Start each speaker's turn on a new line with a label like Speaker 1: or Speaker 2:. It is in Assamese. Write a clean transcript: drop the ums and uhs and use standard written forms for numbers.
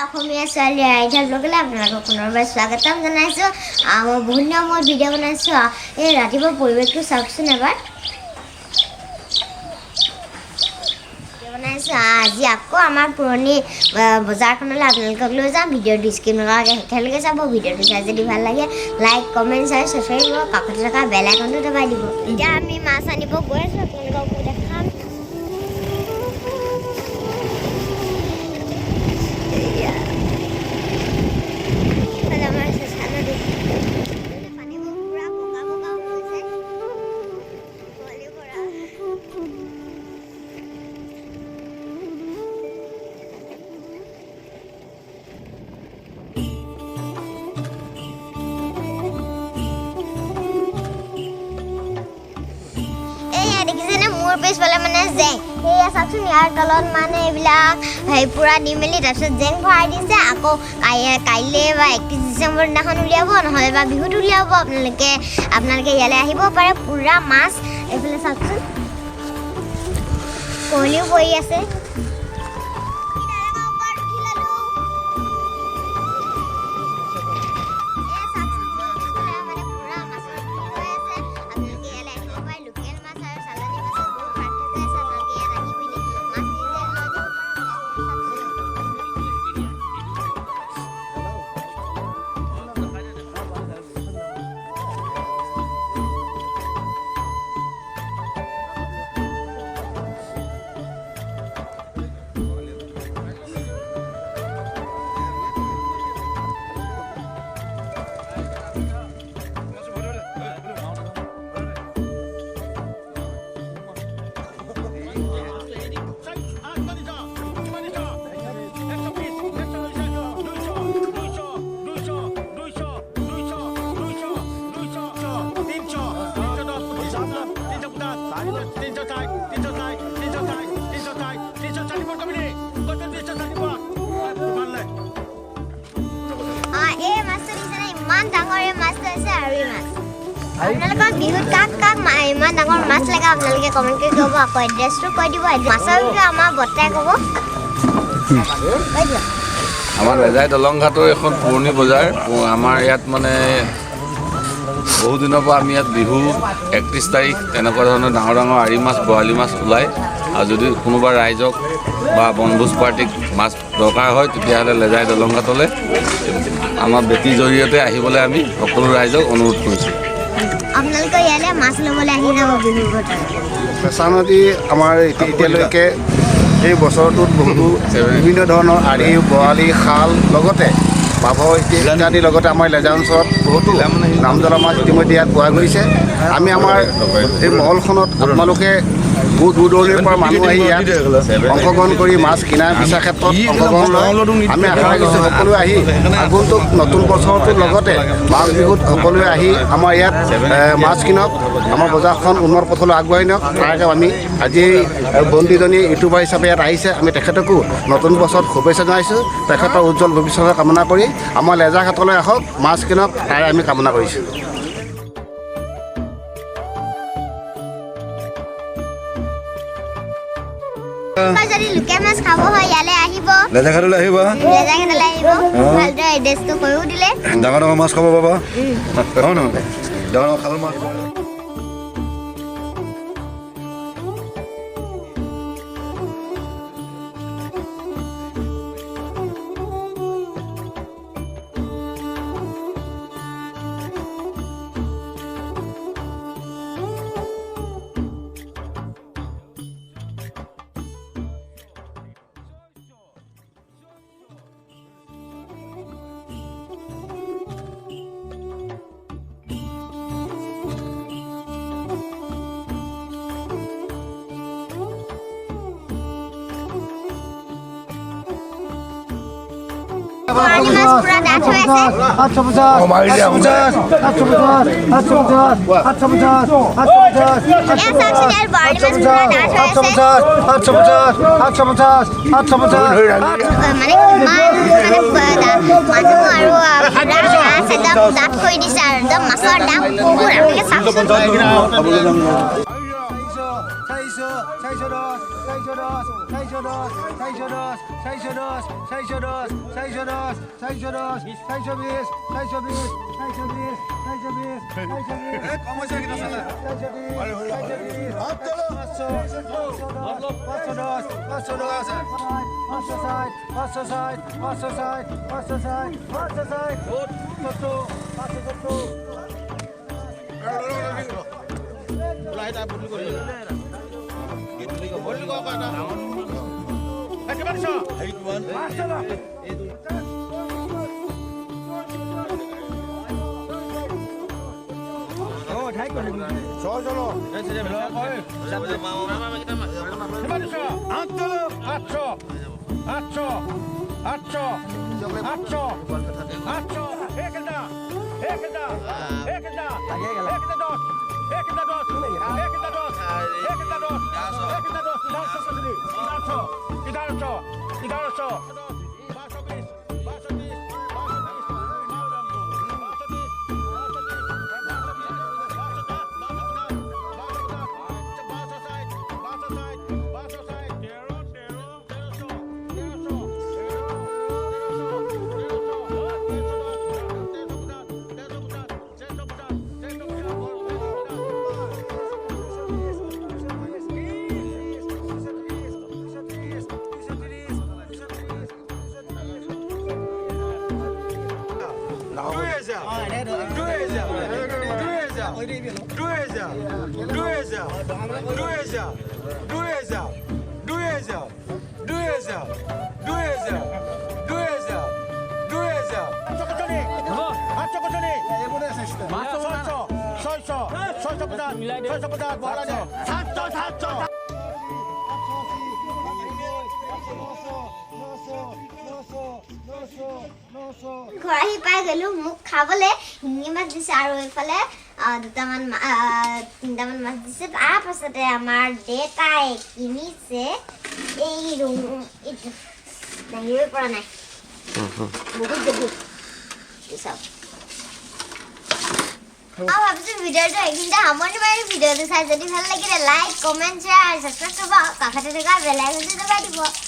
Speaker 1: অসমীয়া ছোৱালী আইডিয়া ব্লগলৈ আপোনালোকক পুনৰবাৰ স্বাগতম জনাইছোঁ। মই বহুত দিনৰ মূৰত ভিডিঅ' বনাইছোঁ। এই ৰাতিপুৱা পৰিৱেশটো চাওকচোন এবাৰ। আজি আকৌ আমাৰ পুৰণি বজাৰখনলৈ আপোনালোকক লৈ যাম। ভিডিঅ'টো স্কিপ নকৰাকৈ শেষলৈকে চাব। ভিডিঅ'টো চাই যদি ভাল লাগে লাইক কমেণ্ট শ্বেয়াৰ ছাবস্ক্ৰাইব কৰিব, কাষতে থকা বেল আইকনটো দবাই দিব। এতিয়া আমি মাছ আনিব গৈ আছোঁ, আপোনালোকক দেখাম। মোৰ পিছফালে মানে জেং সেয়া চাওকচোন, ইয়াৰ তলত মানে এইবিলাক পূৰা দি মেলি তাৰপিছত জেং ভৰাই দিছে। আকৌ কাইলৈ বা 31 ডিচেম্বৰ দিনাখন উলিয়াব, নহ'লে বা বিহুত উলিয়াব। আপোনালোকে ইয়ালৈ আহিব পাৰে। পূৰা মাছ এইফালে চাওকচোন, কুঁৱলীও পৰি আছে। ইমান ডাঙৰ এই মাছটো আছে আৰু এই মাছ আপোনালোকৰ বিহুত কাক কাক ইমান ডাঙৰ মাছ লাগে আপোনালোকে কমেণ্ট কৰি ক'ব। আকৌ এড্ৰেছটো কৈ দিব। মাছৰ বিষয়ে আমাৰ বৰ্তাই ক'ব।
Speaker 2: আমাৰ লেজাই দলং ঘাটৰ এখন পুৰণি বজাৰ। আমাৰ ইয়াত মানে বহু দিনৰ পৰা আমি ইয়াত বিহু 31 তাৰিখ তেনেকুৱা ধৰণৰ ডাঙৰ ডাঙৰ আৰি মাছ বৰালি মাছ ওলায়। আৰু যদি কোনোবা ৰাইজক বা বনভোজ পাৰ্টিক মাছ দৰকাৰ হয় তেতিয়াহ'লে লেজাই দলং ঘাটলৈ আমাৰ বেটীৰ জৰিয়তে আহিবলৈ আমি সকলো ৰাইজক অনুৰোধ কৰিছোঁ।
Speaker 1: আপোনালোকে ইয়ালৈ মাছ ল'বলৈ আহি যাব বিহুৰ বতৰত।
Speaker 3: পেঁচা নদী আমাৰ এতিয়ালৈকে এই বছৰটোত বহুতো বিভিন্ন ধৰণৰ আৰি বৰালি শাল লগতে বাভৰ ইত্যাদিৰ লগতে আমাৰ লেজা অঞ্চলত বহুতো নামজ্বলা মাছ ইতিমধ্যে ইয়াত পোৱা গৈছে। আমি আমাৰ এই মহলখনত আপোনালোকে বহু দূৰ দূৰণিৰ পৰা মানুহ আহি ইয়াত অংশগ্ৰহণ কৰি মাছ কিনা বেচাৰ ক্ষেত্ৰত অংশগ্ৰহণ লয়। আমি আশা ৰাখিছোঁ সকলোৱে আহি আগন্তুক নতুন বছৰটোৰ লগতে মাঘ বিহুত সকলোৱে আহি আমাৰ ইয়াত মাছ কিনক, আমাৰ বজাৰখন উন্নত পথলৈ আগবঢ়াই নিয়ক। তাকে আমি আজি বন্ধুজনী ইউটিউবাৰ হিচাপে ইয়াত আহিছে, আমি তেখেতকো নতুন বছৰত শুভেচ্ছা জনাইছোঁ। তেখেতৰ উজ্জ্বল ভৱিষ্যতৰ কামনা কৰি আমাৰ লেজা ঘাটলৈ আহক, মাছ কিনক, তাৰে আমি কামনা কৰিছোঁ।
Speaker 1: যদি লোকেল মাছ খাব হয় ইয়ালৈ আহিব,
Speaker 4: লেজা ঘাটলৈ আহিব,
Speaker 1: ভালদৰে এড্ৰেছটো কৈও দিলে।
Speaker 4: ডাঙৰ ডাঙৰ মাছ খাব পাবা, হয় নহয়? ডাঙৰ ডাঙৰ খাল মাছ।
Speaker 1: বৰালি মাছ পুৰা ডাঠ হৈ আছে। মানে মানুহ আৰু মাছ একদম ডাঠ কৰি দিছে আৰু একদম মাছৰ দাম বহুত। আপোনালোকে চাওকচোন। ঘৰ আহি পাই গ'লো মোক খাবলৈ শিঙি মাছ দিছে আৰু এইফালে তিনিটামান মাছ দিছে তাৰপাছতে আমাৰ দেউতাই কিনিছে এই এইটো দাঙিবই পৰা নাই বহুত বহুত চাওক ভাবিছোঁ ভিডিঅ'টো এইখিনিতে সামৰণি মাৰি ভিডিঅ'টো চাই যদি ভাল লাগিলে লাইক কমেণ্ট শ্বেয়াৰ আৰু ছাবস্ক্ৰাইব কৰিব কাষতে থকা বেল আইকনটো দবাই দিব